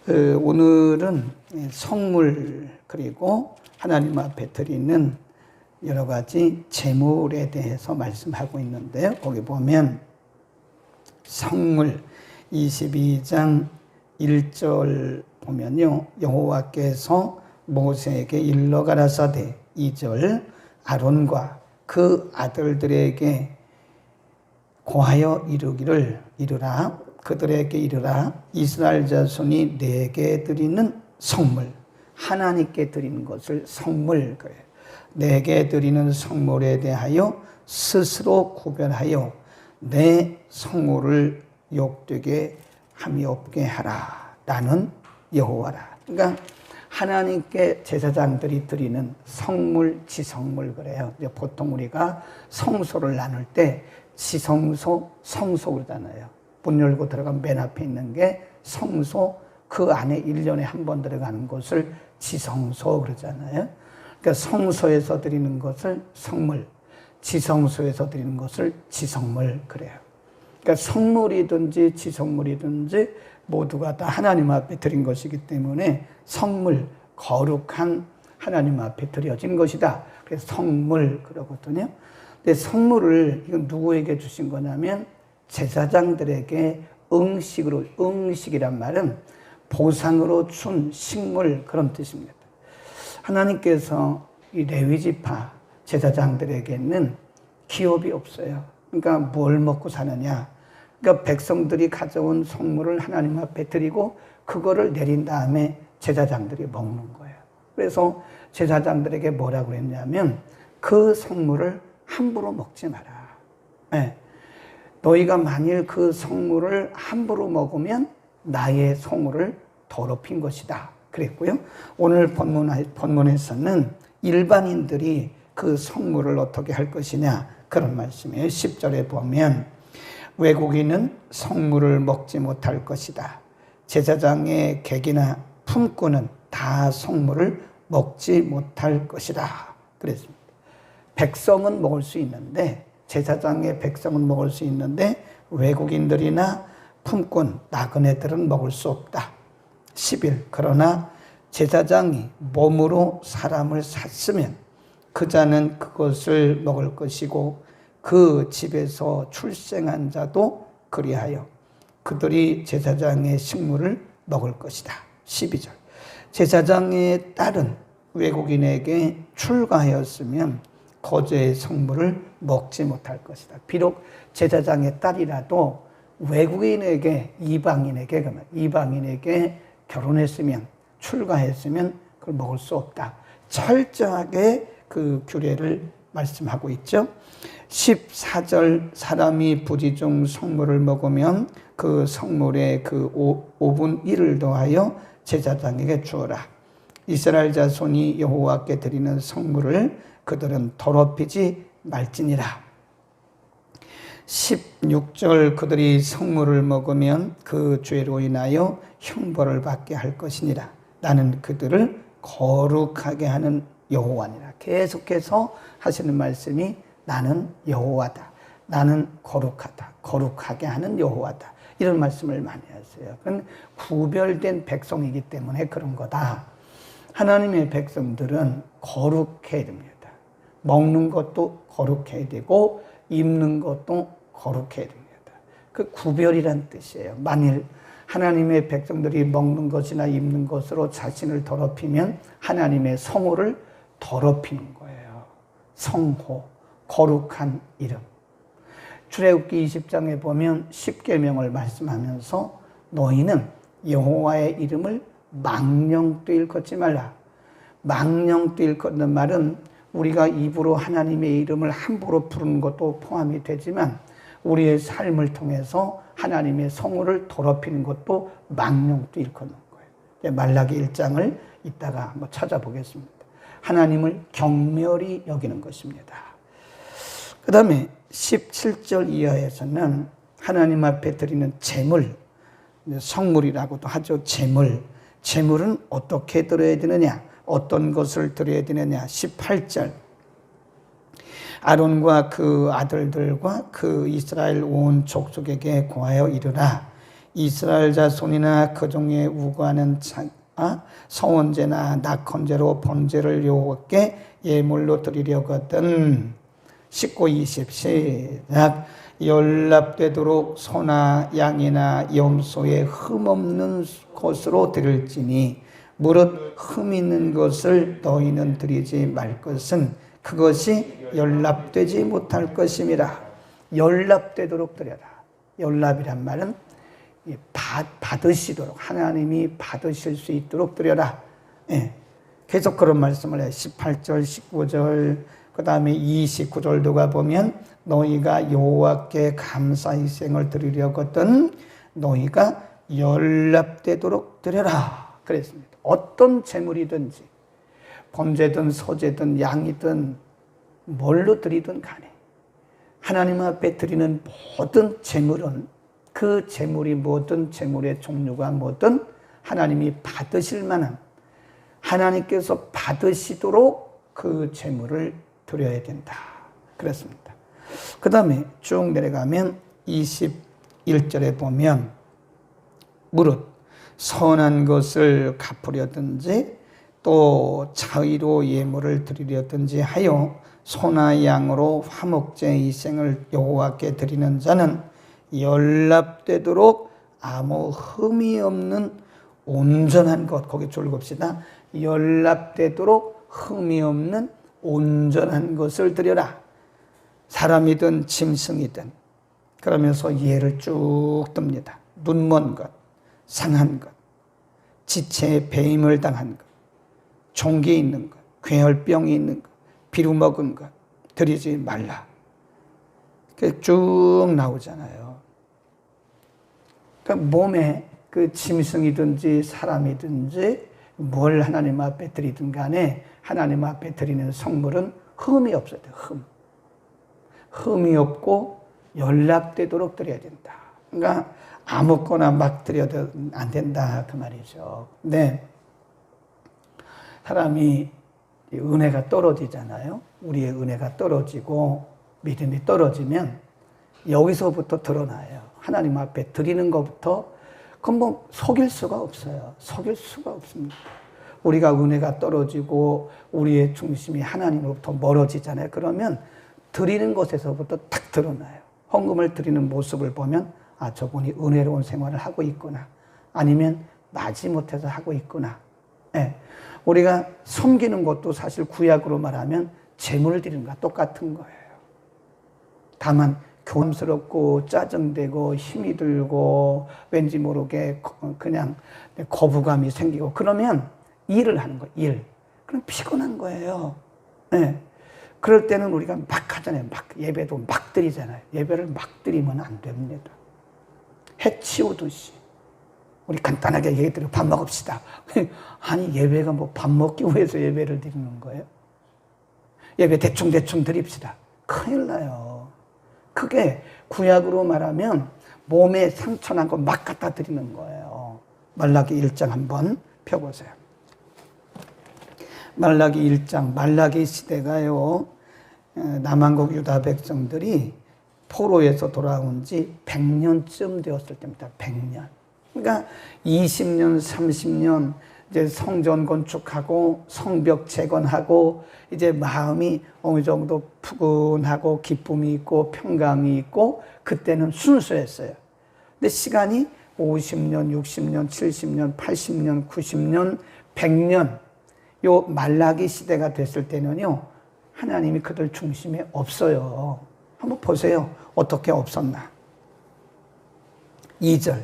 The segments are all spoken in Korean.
오늘은 성물 그리고 하나님 앞에 드리는 여러 가지 제물에 대해서 말씀하고 있는데요. 거기 보면 성물 22장 1절 보면요. 여호와께서 모세에게 일러 가라사대 2절 아론과 그 아들들에게 고하여 이르라 그들에게 이르라 이스라엘 자손이 내게 드리는 성물 하나님께 드리는 것을 성물 그래요. 내게 드리는 성물에 대하여 스스로 구별하여 내 성물을 욕되게 함이 없게 하라. 나는 여호와라. 그러니까 하나님께 제사장들이 드리는 성물, 지성물 그래요. 이제 보통 우리가 성소를 나눌 때 지성소, 성소 그러잖아요. 문 열고 들어가면 맨 앞에 있는 게 성소, 그 안에 1년에 한 번 들어가는 것을 지성소 그러잖아요. 그러니까 성소에서 드리는 것을 성물, 지성소에서 드리는 것을 지성물 그래요. 그러니까 성물이든지 지성물이든지 모두가 다 하나님 앞에 드린 것이기 때문에 성물, 거룩한 하나님 앞에 드려진 것이다. 그래서 성물 그러거든요. 근데 성물을 이건 누구에게 주신 거냐면 제사장들에게 응식이란 말은 보상으로 준 식물 그런 뜻입니다. 하나님께서 이 레위지파 제사장들에게는 기업이 없어요. 그러니까 뭘 먹고 사느냐. 그러니까 백성들이 가져온 성물을 하나님 앞에 드리고 그거를 내린 다음에 제사장들이 먹는 거예요. 그래서 제사장들에게 뭐라고 그랬냐면 그 성물을 함부로 먹지 마라. 네. 너희가 만일 그 성물을 함부로 먹으면 나의 성물을 더럽힌 것이다. 그랬고요. 오늘 본문에서는 일반인들이 그 성물을 어떻게 할 것이냐 그런 말씀이에요. 10절에 보면 외국인은 성물을 먹지 못할 것이다. 제사장의 객이나 품꾼은 다 성물을 먹지 못할 것이다. 그랬습니다. 백성은 먹을 수 있는데 제사장의 백성은 먹을 수 있는데 외국인들이나 품꾼, 나그네들은 먹을 수 없다. 11. 그러나 제사장이 몸으로 사람을 샀으면 그 자는 그것을 먹을 것이고 그 집에서 출생한 자도 그리하여 그들이 제사장의 식물을 먹을 것이다. 12절. 제사장의 딸은 외국인에게 출가하였으면 거제의 성물을 먹지 못할 것이다. 비록 제사장의 딸이라도 외국인에게 이방인에게 결혼했으면 출가했으면 그걸 먹을 수 없다. 철저하게 그 규례를 말씀하고 있죠. 14절 사람이 부지 중 성물을 먹으면 그 성물의 그 5분 1을 더하여 제사장에게 주어라. 이스라엘 자손이 여호와께 드리는 성물을 그들은 더럽히지 말지니라. 16절 그들이 성물을 먹으면 그 죄로 인하여 형벌을 받게 할 것이니라. 나는 그들을 거룩하게 하는 여호와니라. 계속해서 하시는 말씀이 나는 여호와다. 나는 거룩하다. 거룩하게 하는 여호와다. 이런 말씀을 많이 하세요. 그건 구별된 백성이기 때문에 그런 거다. 하나님의 백성들은 거룩해야 됩니다. 먹는 것도 거룩해야 되고 입는 것도 거룩해야 됩니다. 그 구별이란 뜻이에요. 만일 하나님의 백성들이 먹는 것이나 입는 것으로 자신을 더럽히면 하나님의 성호를 더럽히는 거예요. 성호, 거룩한 이름. 출애굽기 20장에 보면 10계명을 말씀하면서 너희는 여호와의 이름을 망령도 일컫지 말라. 망령도 일컫는 말은 우리가 입으로 하나님의 이름을 함부로 부르는 것도 포함이 되지만 우리의 삶을 통해서 하나님의 성호를 더럽히는 것도 망령도 일컫는 거예요. 말라기 1장을 이따가 한번 찾아보겠습니다. 하나님을 경멸히 여기는 것입니다. 그 다음에 17절 이하에서는 하나님 앞에 드리는 제물, 성물이라고도 하죠. 제물은 어떻게 드려야 되느냐, 어떤 것을 드려야 되느냐. 18절 아론과 그 아들들과 그 이스라엘 온 족속에게 고하여 이르라 이스라엘 자손이나 그 중에 우고하는 자가 서원제나 낙헌제로 번제를 여호와께 예물로 드리려거든. 19, 20 시작. 연납되도록 소나 양이나 염소의 흠없는 것으로 드릴지니 무릇 흠 있는 것을 너희는 드리지 말 것은 그것이 연납되지 못할 것임이라. 연납되도록 드려라. 연납이란 말은 받으시도록, 하나님이 받으실 수 있도록 드려라. 예. 계속 그런 말씀을 해요. 18절, 19절, 그 다음에 29절도 가보면 너희가 여호와께 감사희생을 드리려거든 너희가 연납되도록 드려라 그랬습니다. 어떤 재물이든지 번제든 소제든 양이든 뭘로 드리든 간에 하나님 앞에 드리는 모든 재물은 그 재물이 뭐든 재물의 종류가 뭐든 하나님이 받으실 만한 하나님께서 받으시도록 그 재물을 드려야 된다 그랬습니다. 그 다음에 쭉 내려가면 21절에 보면 무릇 선한 것을 갚으려든지 또 자의로 예물을 드리려든지 하여 소나 양으로 화목제 희생을 여호와께 드리는 자는 연납되도록 아무 흠이 없는 온전한 것, 거기 줄겁시다. 연납되도록 흠이 없는 온전한 것을 드려라. 사람이든 짐승이든. 그러면서 예를 쭉 듭니다. 눈먼 것, 상한 것, 지체에 배임을 당한 것, 종기 있는 것, 괴혈병이 있는 것, 비루 먹은 것 드리지 말라. 쭉 나오잖아요. 그러니까 몸에 그 짐승이든지 사람이든지 뭘 하나님 앞에 드리든 간에 하나님 앞에 드리는 성물은 흠이 없어야 돼요. 흠이 없고 연락되도록 드려야 된다. 그러니까 아무거나 막 드려도 안 된다 그 말이죠. 근데 사람이 은혜가 떨어지잖아요. 우리의 은혜가 떨어지고 믿음이 떨어지면 여기서부터 드러나요. 하나님 앞에 드리는 것부터 그건 뭐 속일 수가 없어요. 속일 수가 없습니다. 우리가 은혜가 떨어지고 우리의 중심이 하나님으로부터 멀어지잖아요. 그러면 드리는 것에서부터 딱 드러나요. 헌금을 드리는 모습을 보면 아, 저분이 은혜로운 생활을 하고 있구나. 아니면 마지못해서 하고 있구나. 네. 우리가 섬기는 것도 사실 구약으로 말하면 재물을 드리는 것과 똑같은 거예요. 다만 교만스럽고 짜증되고 힘이 들고 왠지 모르게 그냥 거부감이 생기고 그러면 일을 하는 거예요. 일. 그럼 피곤한 거예요. 네. 그럴 때는 우리가 막 하잖아요. 막 예배도 막 드리잖아요. 예배를 막 드리면 안 됩니다. 해치우듯이. 우리 간단하게 얘기 드리고 밥 먹읍시다. 아니 예배가 뭐 밥 먹기 위해서 예배를 드리는 거예요? 예배 대충 드립시다. 큰일 나요. 그게 구약으로 말하면 몸에 상처 난 거 막 갖다 드리는 거예요. 말라기 1장 한번 펴보세요. 말라기 1장, 말라기 시대가요, 남한국 유다 백성들이 포로에서 돌아온 지 100년쯤 되었을 때입니다. 100년. 그러니까 20년, 30년 이제 성전 건축하고 성벽 재건하고 이제 마음이 어느 정도 푸근하고 기쁨이 있고 평강이 있고 그때는 순수했어요. 근데 시간이 50년, 60년, 70년, 80년, 90년, 100년 요 말라기 시대가 됐을 때는요 하나님이 그들 중심에 없어요. 한번 보세요. 어떻게 없었나. 2절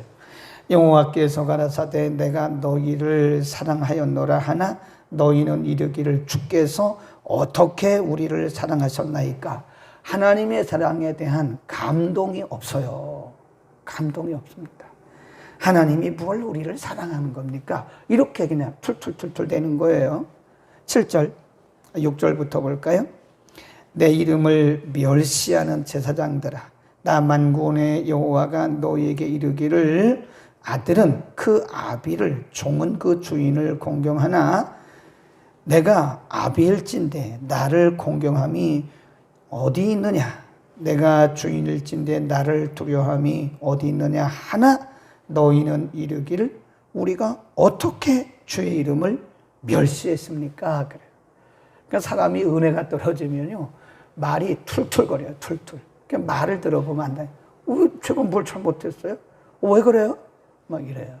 여호와께서 가라사대 내가 너희를 사랑하였노라 하나 너희는 이르기를 주께서 어떻게 우리를 사랑하셨나이까. 하나님의 사랑에 대한 감동이 없어요. 감동이 없습니다. 하나님이 뭘 우리를 사랑하는 겁니까? 이렇게 그냥 툴툴툴툴 되는 거예요. 7절, 6절부터 볼까요? 내 이름을 멸시하는 제사장들아 나 만군의 여호와가 너희에게 이르기를 아들은 그 아비를 종은 그 주인을 공경하나 내가 아비일진데 나를 공경함이 어디 있느냐. 내가 주인일진데 나를 두려워함이 어디 있느냐 하나 너희는 이르기를 우리가 어떻게 주의 이름을 멸시했습니까? 그래요. 그러니까 사람이 은혜가 떨어지면요, 말이 툴툴거려요, 툴툴. 그러니까 말을 들어보면 안 돼. 제가 뭘 잘못했어요? 왜 그래요? 막 이래요.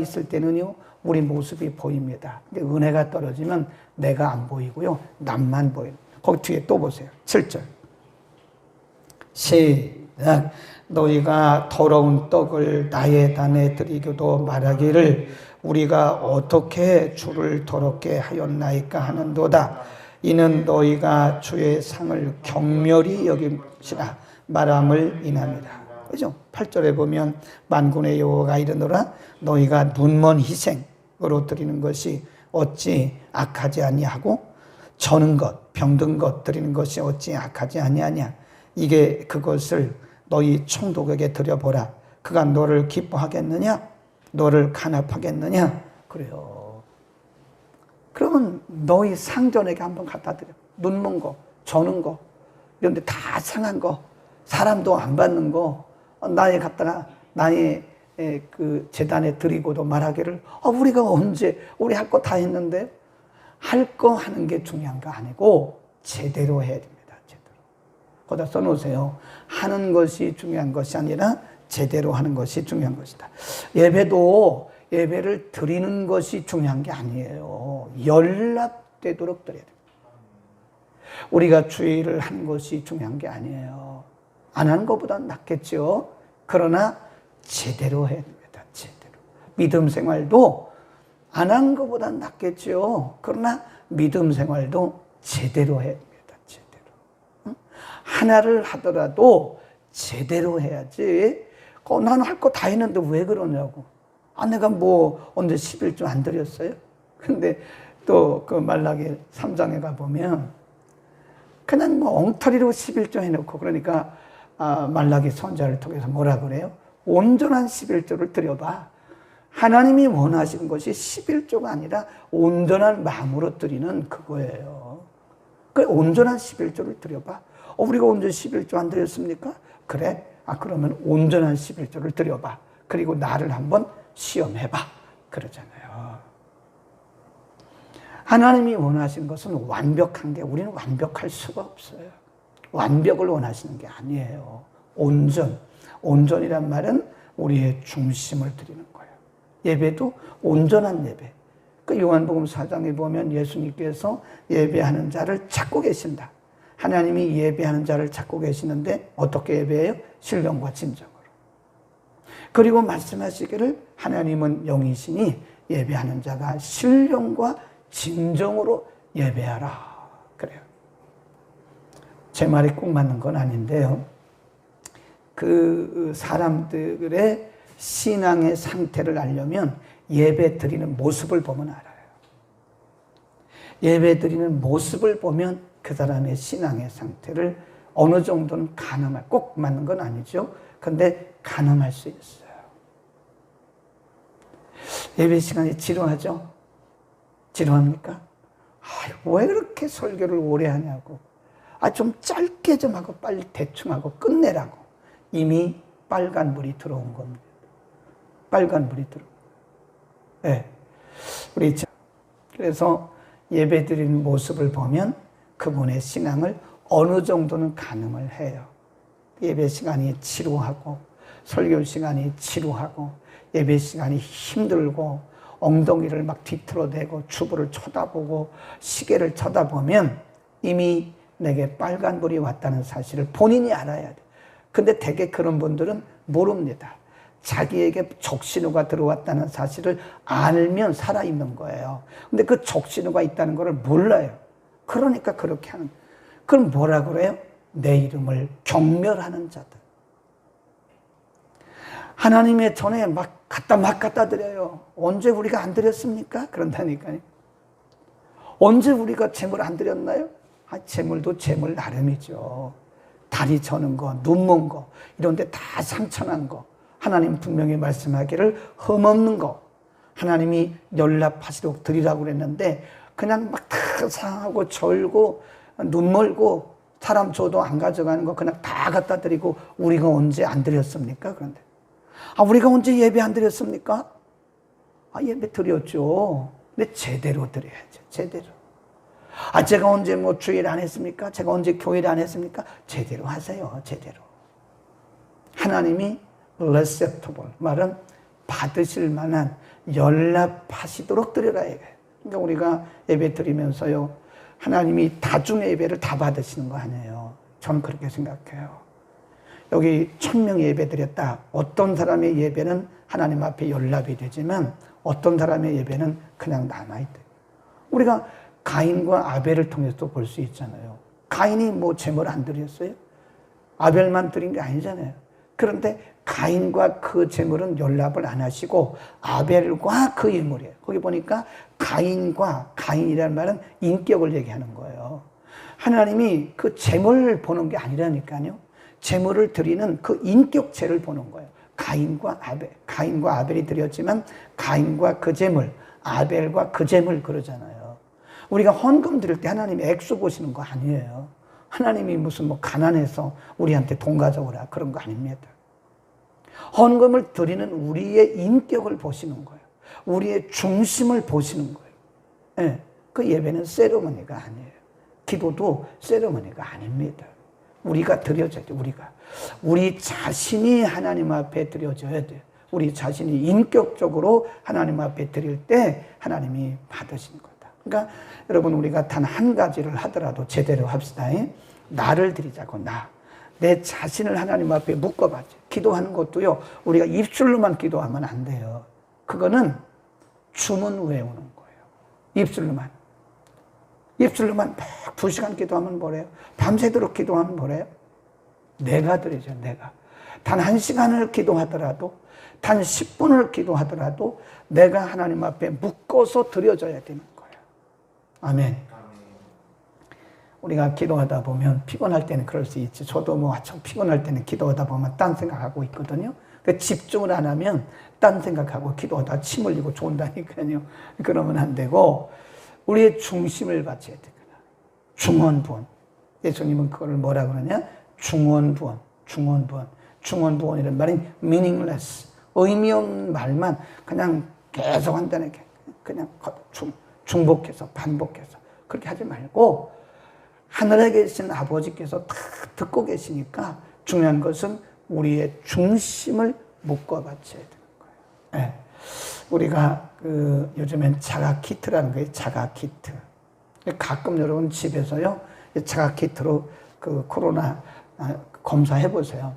있을 때는요, 우리 모습이 보입니다. 근데 은혜가 떨어지면 내가 안 보이고요, 남만 보여요. 거기 뒤에 또 보세요. 7절. 시작. 너희가 더러운 떡을 나의 단에 드리고도 말하기를 우리가 어떻게 주를 더럽게 하였나이까 하는도다. 이는 너희가 주의 상을 경멸히 여김시라 말함을 인함이라. 그죠? 8절에 보면 만군의 여호와가 이르노라 너희가 눈먼 희생으로 드리는 것이 어찌 악하지 아니하고 저는 것 병든 것 드리는 것이 어찌 악하지 아니하냐. 이게 그것을 너희 총독에게 드려보라. 그가 너를 기뻐하겠느냐? 너를 간합하겠느냐? 그래요. 그러면 너희 상전에게 한번 갖다 드려. 눈먼 거, 저는 거, 이런 데 다 상한 거, 사람도 안 받는 거, 나에 갖다가 나의 그 재단에 드리고도 말하기를 우리가 언제 우리 할 거 다 했는데 할 거 하는 게 중요한 거 아니고 제대로 해야 됩니다. 제대로. 거기다 써놓으세요. 하는 것이 중요한 것이 아니라 제대로 하는 것이 중요한 것이다. 예배도 예배를 드리는 것이 중요한 게 아니에요. 연락되도록 드려야 됩니다. 우리가 주의를 하는 것이 중요한 게 아니에요. 안 하는 것보다는 낫겠죠. 그러나 제대로 해야 됩니다. 제대로. 믿음 생활도 안 한 것보다는 낫겠죠. 그러나 믿음 생활도 제대로 해야 됩니다. 제대로. 하나를 하더라도 제대로 해야지. 나는 할 거 다 했는데 왜 그러냐고. 내가 뭐 언제 11조 안 드렸어요? 근데 또 그 말라기 3장에 가보면 그냥 뭐 엉터리로 11조 해놓고 그러니까 말라기 선자를 통해서 뭐라 그래요? 온전한 11조를 드려봐. 하나님이 원하시는 것이 11조가 아니라 온전한 마음으로 드리는 그거예요. 그래, 온전한 11조를 드려봐. 우리가 언제 11조 안 드렸습니까? 그래? 그러면 온전한 11조를 드려봐. 그리고 나를 한번 시험해봐. 그러잖아요. 하나님이 원하시는 것은 완벽한 게 우리는 완벽할 수가 없어요. 완벽을 원하시는 게 아니에요. 온전. 온전이란 말은 우리의 중심을 드리는 거예요. 예배도 온전한 예배. 그 요한복음 4장에 보면 예수님께서 예배하는 자를 찾고 계신다. 하나님이 예배하는 자를 찾고 계시는데 어떻게 예배해요? 신령과 진정으로. 그리고 말씀하시기를 하나님은 영이시니 예배하는 자가 신령과 진정으로 예배하라. 그래요. 제 말이 꼭 맞는 건 아닌데요. 그 사람들의 신앙의 상태를 알려면 예배 드리는 모습을 보면 알아요. 예배 드리는 모습을 보면 그 사람의 신앙의 상태를 어느 정도는 가늠할, 꼭 맞는 건 아니죠. 근데 가늠할 수 있어요. 예배 시간이 지루하죠? 지루합니까? 왜 그렇게 설교를 오래 하냐고. 좀 짧게 좀 하고 빨리 대충 하고 끝내라고. 이미 빨간불이 들어온 겁니다. 빨간불이 들어온 거예요. 네. 우리 그래서 예배 드리는 모습을 보면 그분의 신앙을 어느 정도는 가늠을 해요. 예배 시간이 지루하고 설교 시간이 지루하고 예배 시간이 힘들고 엉덩이를 막 뒤틀어대고 주부를 쳐다보고 시계를 쳐다보면 이미 내게 빨간불이 왔다는 사실을 본인이 알아야 돼. 근데 대개 그런 분들은 모릅니다. 자기에게 적신호가 들어왔다는 사실을 알면 살아있는 거예요. 근데 그 적신호가 있다는 걸 몰라요. 그러니까 그렇게 하는. 그럼 뭐라 그래요? 내 이름을 경멸하는 자들. 하나님의 전에 막 갖다 드려요. 언제 우리가 안 드렸습니까? 그런다니까요. 언제 우리가 재물 안 드렸나요? 재물도 재물 나름이죠. 다리 저는 거, 눈 먼 거, 이런 데 다 상처난 거. 하나님 분명히 말씀하기를 흠없는 거. 하나님이 연락하시도록 드리라고 그랬는데 그냥 막 다 상하고 절고 눈 멀고 사람 줘도 안 가져가는 거 그냥 다 갖다 드리고 우리가 언제 안 드렸습니까? 그런데 우리가 언제 예배 안 드렸습니까? 예배 드렸죠. 근데 제대로 드려야죠. 제대로. 제가 언제 뭐 주일 안 했습니까? 제가 언제 교일 안 했습니까? 제대로 하세요. 제대로. 하나님이 acceptable, 말은 받으실 만한 연락하시도록 드려라 이거예요. 그러니까 우리가 예배 드리면서요, 하나님이 다중의 예배를 다 받으시는 거 아니에요. 저는 그렇게 생각해요. 여기 1000명 예배 드렸다. 어떤 사람의 예배는 하나님 앞에 연락이 되지만 어떤 사람의 예배는 그냥 남아있대. 우리가 가인과 아벨을 통해서 볼 수 있잖아요. 가인이 뭐 제물 안 드렸어요? 아벨만 드린 게 아니잖아요. 그런데 가인과 그 제물은 연락을 안 하시고 아벨과 그 예물이에요. 거기 보니까 가인이라는 말은 인격을 얘기하는 거예요. 하나님이 그 제물을 보는 게 아니라니까요. 제물을 드리는 그 인격체를 보는 거예요. 가인과 아벨이 드렸지만 가인과 그 제물, 아벨과 그 제물 그러잖아요. 우리가 헌금 드릴 때 하나님이 액수 보시는 거 아니에요. 하나님이 무슨 뭐 가난해서 우리한테 돈 가져오라 그런 거 아닙니다. 헌금을 드리는 우리의 인격을 보시는 거예요. 우리의 중심을 보시는 거예요. 네, 그 예배는 세리머니가 아니에요. 기도도 세리머니가 아닙니다. 우리가 드려져야죠. 우리 자신이 하나님 앞에 드려져야 돼요. 우리 자신이 인격적으로 하나님 앞에 드릴 때 하나님이 받으시는 거다. 그러니까 여러분, 우리가 단 한 가지를 하더라도 제대로 합시다. 나를 드리자고. 내 자신을 하나님 앞에 묶어봤죠. 기도하는 것도요, 우리가 입술로만 기도하면 안 돼요. 그거는 주문 외우는 거예요. 입술로만 막 2시간 기도하면 뭐래요? 밤새도록 기도하면 뭐래요? 내가 드리죠. 내가 단 1시간을 기도하더라도, 단 10분을 기도하더라도 내가 하나님 앞에 묶어서 드려져야 되는 거예요. 아멘. 우리가 기도하다 보면 피곤할 때는 그럴 수 있지. 저도 뭐 참 피곤할 때는 기도하다 보면 딴 생각하고 있거든요. 그 집중을 안 하면 딴 생각하고 기도하다 침 흘리고 좋은다니까요. 그러면 안 되고 우리의 중심을 바쳐야 되구나. 중원부원. 예수님은 그걸 뭐라 그러냐? 중원부원. 중원부원이라는 말이 meaningless. 의미 없는 말만 그냥 계속 한다는 게, 그냥 중복해서 반복해서 그렇게 하지 말고 하늘에 계신 아버지께서 다 듣고 계시니까 중요한 것은 우리의 중심을 묶어 바쳐야 되는 거예요. 네. 우리가 요즘엔 자가 키트라는 거예요. 자가 키트. 가끔 여러분 집에서요, 자가 키트로 코로나 검사해 보세요.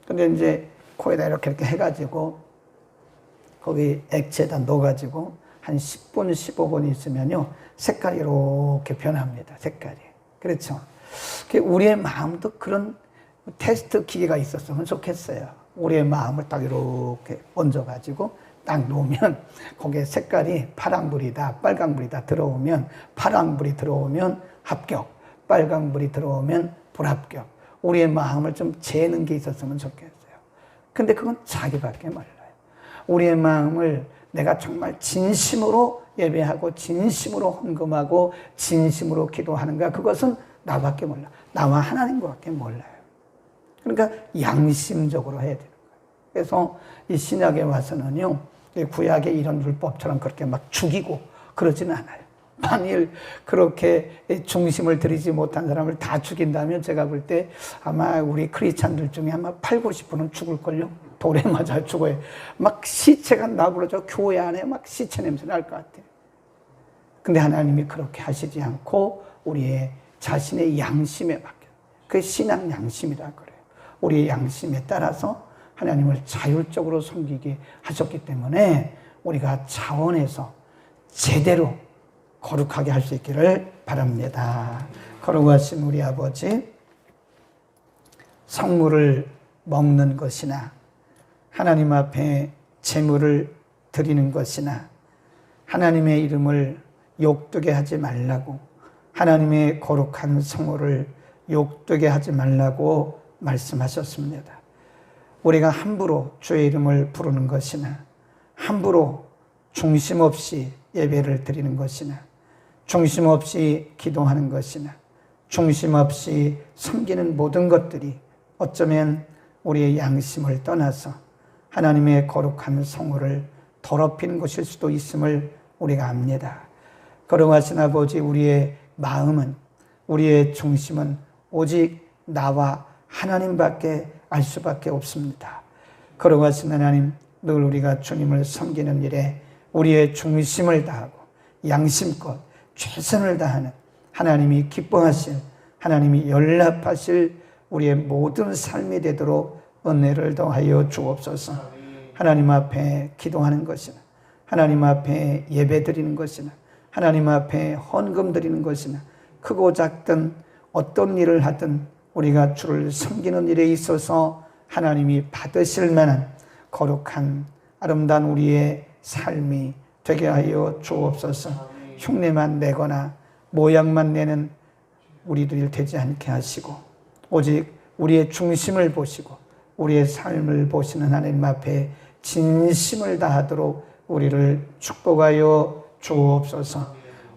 근데 이제 코에다 이렇게 해가지고 거기 액체에다 넣어가지고 한 10분, 15분 있으면요, 색깔이 이렇게 변합니다. 색깔이. 그렇죠. 우리의 마음도 그런 테스트 기계가 있었으면 좋겠어요. 우리의 마음을 딱 이렇게 얹어가지고 딱 놓으면 거기에 색깔이 파랑불이다, 빨강불이다 들어오면, 파랑불이 들어오면 합격, 빨강불이 들어오면 불합격. 우리의 마음을 좀 재는 게 있었으면 좋겠어요. 근데 그건 자기밖에 몰라요. 우리의 마음을 내가 정말 진심으로 예배하고 진심으로 헌금하고 진심으로 기도하는가, 그것은 나밖에 몰라. 나와 하나님과밖에 몰라요. 그러니까 양심적으로 해야 되는 거예요. 그래서 이 신약에 와서는요, 구약의 이런 율법처럼 그렇게 막 죽이고 그러지는 않아요. 만일 그렇게 중심을 들이지 못한 사람을 다 죽인다면 제가 볼 때 아마 우리 크리스찬들 중에 아마 8, 90%는 죽을걸요. 돌에 맞아 죽어요. 막 시체가 나부러져 교회 안에 막 시체 냄새 날 것 같아요. 근데 하나님이 그렇게 하시지 않고 우리의 자신의 양심에 맡겨. 그게 신앙 양심이라 그래요. 우리의 양심에 따라서 하나님을 자율적으로 섬기게 하셨기 때문에 우리가 자원해서 제대로 거룩하게 할 수 있기를 바랍니다. 거룩하신 우리 아버지, 성물을 먹는 것이나 하나님 앞에 제물을 드리는 것이나 하나님의 이름을 욕되게 하지 말라고, 하나님의 거룩한 성물을 욕되게 하지 말라고 말씀하셨습니다. 우리가 함부로 주의 이름을 부르는 것이나 함부로 중심 없이 예배를 드리는 것이나 중심 없이 기도하는 것이나 중심 없이 섬기는 모든 것들이 어쩌면 우리의 양심을 떠나서 하나님의 거룩한 성호를 더럽히는 것일 수도 있음을 우리가 압니다. 거룩하신 아버지, 우리의 마음은, 우리의 중심은 오직 나와 하나님밖에 알 수밖에 없습니다. 거룩하신 하나님, 늘 우리가 주님을 섬기는 일에 우리의 중심을 다하고 양심껏 최선을 다하는 하나님이 기뻐하실, 하나님이 연락하실 우리의 모든 삶이 되도록 은혜를 더하여 주옵소서. 하나님 앞에 기도하는 것이나 하나님 앞에 예배 드리는 것이나 하나님 앞에 헌금 드리는 것이나 크고 작든 어떤 일을 하든 우리가 주를 섬기는 일에 있어서 하나님이 받으실 만한 거룩한 아름다운 우리의 삶이 되게 하여 주옵소서. 흉내만 내거나 모양만 내는 우리들이 되지 않게 하시고 오직 우리의 중심을 보시고 우리의 삶을 보시는 하나님 앞에 진심을 다하도록 우리를 축복하여 주옵소서.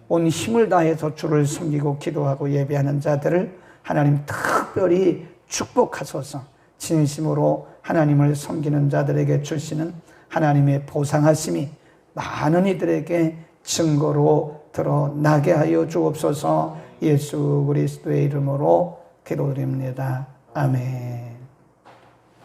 온 힘을 다해서 주를 섬기고 기도하고 예배하는 자들을 하나님 특별히 축복하소서. 진심으로 하나님을 섬기는 자들에게 주시는 하나님의 보상하심이 많은 이들에게 증거로 드러나게 하여 주옵소서. 예수 그리스도의 이름으로 기도드립니다. 아멘.